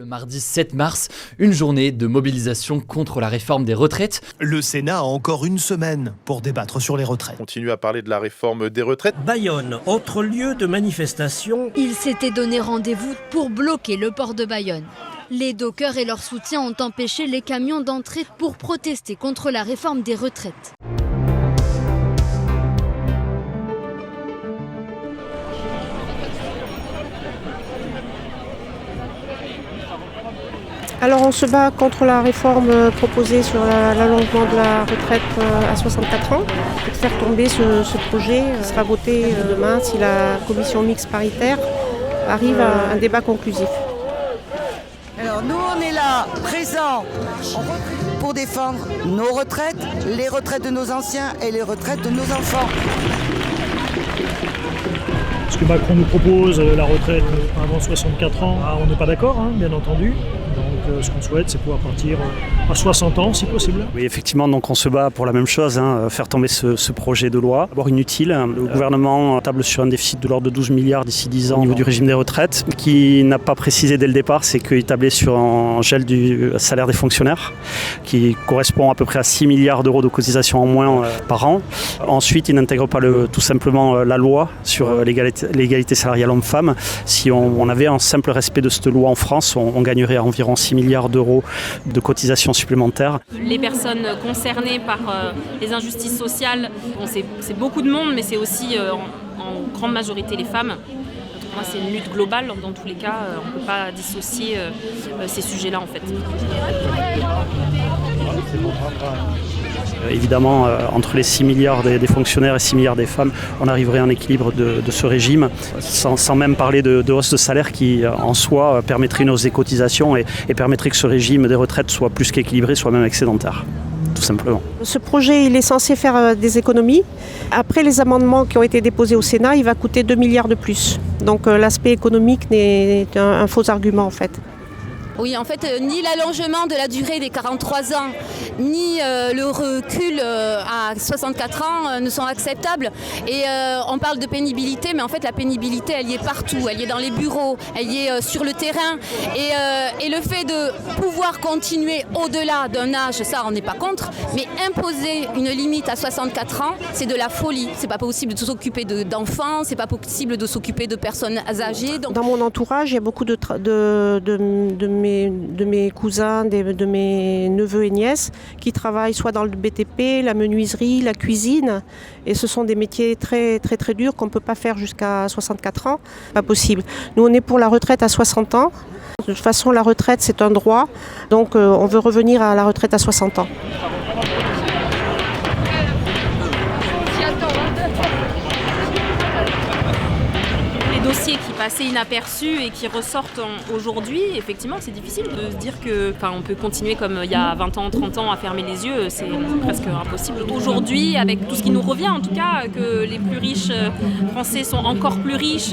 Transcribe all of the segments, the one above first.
Mardi 7 mars, une journée de mobilisation contre la réforme des retraites. Le Sénat a encore une semaine pour débattre sur les retraites. On continue à parler de la réforme des retraites. Bayonne, autre lieu de manifestation. Ils s'étaient donné rendez-vous pour bloquer le port de Bayonne. Les dockers et leur soutien ont empêché les camions d'entrer pour protester contre la réforme des retraites. Alors on se bat contre la réforme proposée sur l'allongement de la retraite à 64 ans. Pour faire tomber ce projet sera voté demain si la commission mixte paritaire arrive à un débat conclusif. Alors nous on est là, présents, pour défendre nos retraites, les retraites de nos anciens et les retraites de nos enfants. Ce que Macron nous propose, la retraite avant 64 ans, on n'est pas d'accord, bien entendu. Donc ce qu'on souhaite, c'est pouvoir partir à 60 ans si possible. Oui, effectivement, donc on se bat pour la même chose, faire tomber ce projet de loi. D'abord inutile, le gouvernement table sur un déficit de l'ordre de 12 milliards d'ici 10 ans au niveau du régime des retraites. Ce qu'il n'a pas précisé dès le départ, c'est qu'il tablait sur un gel du salaire des fonctionnaires, qui correspond à peu près à 6 milliards d'euros de cotisations en moins par an. Ensuite, il n'intègre pas tout simplement la loi sur l'égalité salariale homme-femme. Si on avait un simple respect de cette loi en France, on gagnerait environ 6 milliards d'euros de cotisations supplémentaires. Les personnes concernées par les injustices sociales, c'est beaucoup de monde, mais c'est aussi en grande majorité les femmes. Pour moi, c'est une lutte globale. Dans tous les cas, on ne peut pas dissocier ces sujets-là, en fait. Évidemment, entre les 6 milliards des fonctionnaires et 6 milliards des femmes, on arriverait à un équilibre de ce régime, sans même parler de hausse de salaire qui, en soi, permettrait une hausse des cotisations et permettrait que ce régime des retraites soit plus qu'équilibré, soit même excédentaire. Tout simplement. Ce projet, il est censé faire des économies. Après les amendements qui ont été déposés au Sénat, il va coûter 2 milliards de plus. Donc l'aspect économique n'est un faux argument en fait. Oui, en fait, ni l'allongement de la durée des 43 ans, ni le recul à 64 ans ne sont acceptables. Et on parle de pénibilité, mais en fait, la pénibilité, elle y est partout. Elle y est dans les bureaux, elle y est sur le terrain. Et le fait de pouvoir continuer au-delà d'un âge, ça, on n'est pas contre. Mais imposer une limite à 64 ans, c'est de la folie. C'est pas possible de s'occuper d'enfants, c'est pas possible de s'occuper de personnes âgées. Donc... Dans mon entourage, il y a beaucoup de mes cousins, de mes neveux et nièces qui travaillent soit dans le BTP, la menuiserie, la cuisine. Et ce sont des métiers très, très, très durs qu'on ne peut pas faire jusqu'à 64 ans. Pas possible. Nous, on est pour la retraite à 60 ans. De toute façon, la retraite, c'est un droit. Donc, on veut revenir à la retraite à 60 ans. Dossiers qui passaient inaperçus et qui ressortent aujourd'hui, effectivement, c'est difficile de se dire qu'on peut continuer comme il y a 20 ans, 30 ans à fermer les yeux, c'est presque impossible. Aujourd'hui, avec tout ce qui nous revient, en tout cas, que les plus riches français sont encore plus riches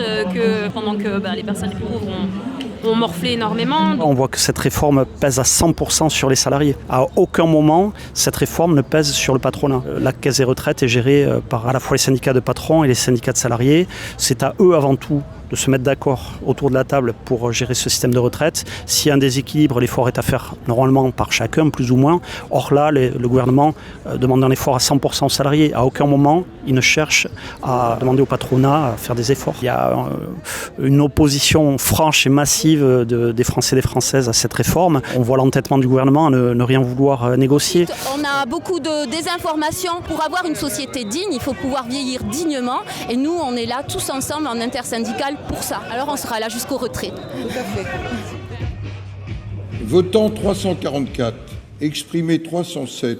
pendant que les personnes les plus pauvres ont morflé énormément. On voit que cette réforme pèse à 100% sur les salariés. À aucun moment, cette réforme ne pèse sur le patronat. La caisse des retraites est gérée par à la fois les syndicats de patrons et les syndicats de salariés. C'est à eux avant tout de se mettre d'accord autour de la table pour gérer ce système de retraite. S'il y a un déséquilibre, l'effort est à faire normalement par chacun, plus ou moins. Or là, le gouvernement demande un effort à 100% aux salariés. À aucun moment, il ne cherche à demander au patronat à faire des efforts. Il y a une opposition franche et massive des Français et des Françaises à cette réforme. On voit l'entêtement du gouvernement à ne rien vouloir négocier. On a beaucoup de désinformation. Pour avoir une société digne, il faut pouvoir vieillir dignement. Et nous, on est là tous ensemble en intersyndical pour ça. Alors on sera là jusqu'au retrait. Tout à fait. Votant 344, exprimé 307,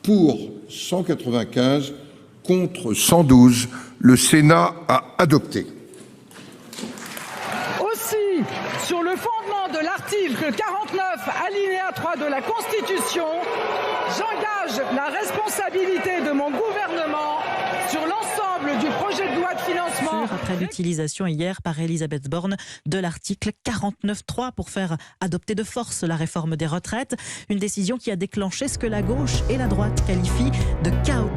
pour 195, contre 112, le Sénat a adopté. Aussi, sur le fondement de l'article 49, alinéa 3 de la Constitution, j'engage la responsabilité de mon gouvernement sur l'ensemble du projet de loi de financement. Après l'utilisation hier par Elisabeth Borne de l'article 49.3 pour faire adopter de force la réforme des retraites, une décision qui a déclenché ce que la gauche et la droite qualifient de chaos.